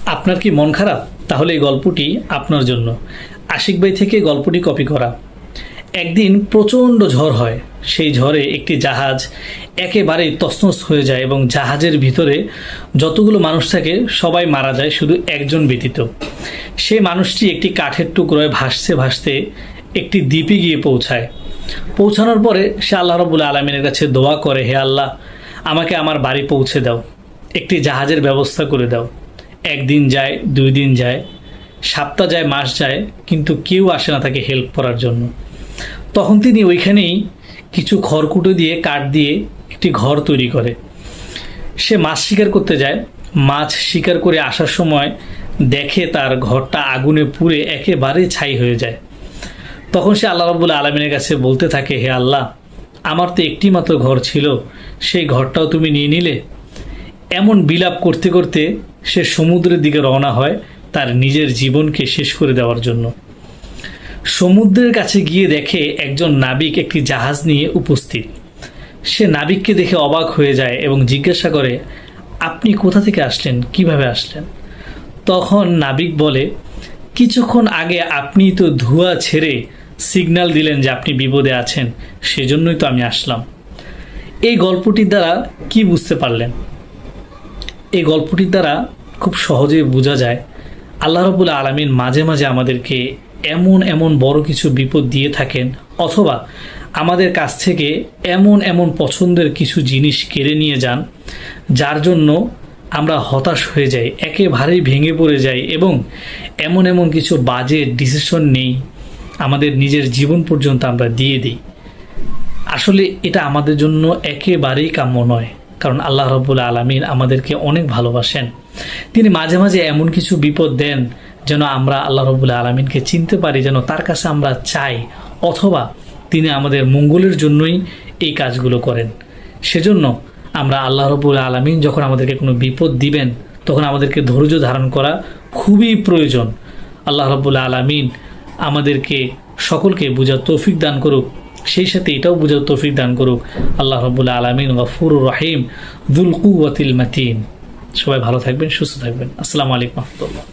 আপনার কি মন খারাপ? তাহলে এই গল্পটি আপনার জন্য। আশিক ভাই থেকে গল্পটি কপি করা। একদিন প্রচণ্ড ঝড় হয়। সেই ঝড়ে একটি জাহাজ একেবারেই তছনছ হয়ে যায় এবং জাহাজের ভিতরে যতগুলো মানুষ থাকে সবাই মারা যায়, শুধু একজন ব্যতীত। সেই মানুষটি একটি কাঠের টুকরোয় ভাসতে ভাসতে একটি দ্বীপে গিয়ে পৌঁছায়। পৌঁছানোর পরে সে আল্লাহ রাব্বুল আলামিনের কাছে দোয়া করে, হে আল্লাহ, আমাকে আমার বাড়ি পৌঁছে দাও, একটি জাহাজের ব্যবস্থা করে দাও। একদিন যায়, 2 দিন যায়, সপ্তাহ যায়, মাস যায়, কিন্তু কেউ আসে না তাকে হেল্প করার জন্য। তখন তিনি ওইখানেই কিছু খড়কুটো দিয়ে, কাঠ দিয়ে একটি ঘর তৈরি করে। সে মাছ শিকার করতে যায়। মাছ শিকার করে আসার সময় দেখে তার ঘরটা আগুনে পুড়ে একেবারে ছাই হয়ে যায়। তখন সে আল্লাহ রাব্বুল আলামিনের কাছে বলতে থাকে, হে আল্লাহ, আমার তো একটি মাত্র ঘর ছিল, সেই ঘরটাও তুমি নিয়ে নিলে। এমন বিলাপ করতে করতে সে সমুদ্রের দিকে রওনা হয় তার নিজের জীবনকে শেষ করে দেওয়ার জন্য। সমুদ্রের কাছে গিয়ে দেখে একজন নাবিক একটি জাহাজ নিয়ে উপস্থিত। সে নাবিককে দেখে অবাক হয়ে যায় এবং জিজ্ঞাসা করে, আপনি কোথা থেকে আসলেন, কিভাবে আসলেন? তখন নাবিক বলে, কিছুক্ষণ আগে আপনি তো ধোঁয়া ছেড়ে সিগন্যাল দিলেন যে আপনি বিপদে আছেন, সেজন্যই তো আমি আসলাম। এই গল্পটির দ্বারা কি বুঝতে পারলেন? এই গল্পটির দ্বারা খুব সহজেই বোঝা যায় আল্লাহ রাব্বুল আলামিন মাঝে মাঝে আমাদেরকে এমন এমন বড় কিছু বিপদ দিয়ে থাকেন, অথবা আমাদের কাছ থেকে এমন এমন পছন্দের কিছু জিনিস কেড়ে নিয়ে যান, যার জন্য আমরা হতাশ হয়ে যাই, একেবারেই ভেঙে পড়ে যাই এবং এমন এমন কিছু বাজে ডিসিশন নেই, আমাদের নিজের জীবন পর্যন্ত আমরা দিয়ে দিই। আসলে এটা আমাদের জন্য একেবারেই কাম্য নয়, কারণ আল্লাহ রাব্বুল আলামিন আমাদেরকে অনেক ভালোবাসেন। তিনি মাঝে মাঝে এমন কিছু বিপদ দেন যেন আমরা আল্লাহ রাব্বুল আলামিনকে চিনতে পারি, যেন তার কাছে আমরা চাই, অথবা তিনি আমাদের মঙ্গলের জন্যই এই কাজগুলো করেন। সেজন্য আমরা আল্লাহ রাব্বুল আলামিন যখন আমাদেরকে কোনো বিপদ দিবেন, তখন আমাদেরকে ধৈর্য ধারণ করা খুবই প্রয়োজন। আল্লাহ রাব্বুল আলামিন আমাদেরকে সকলকে বুঝার তৌফিক দান করুক, সেই সাথে এটাও বুঝার তৌফিক দান করুক। আল্লাহ রাব্বুল আলামিন গফুরুর রহিম, যুল কুওয়াতিল মাতিন। সবাই ভালো থাকবেন, সুস্থ থাকবেন। আসসালামু আলাইকুম ওয়া রাহমাতুল্লাহ।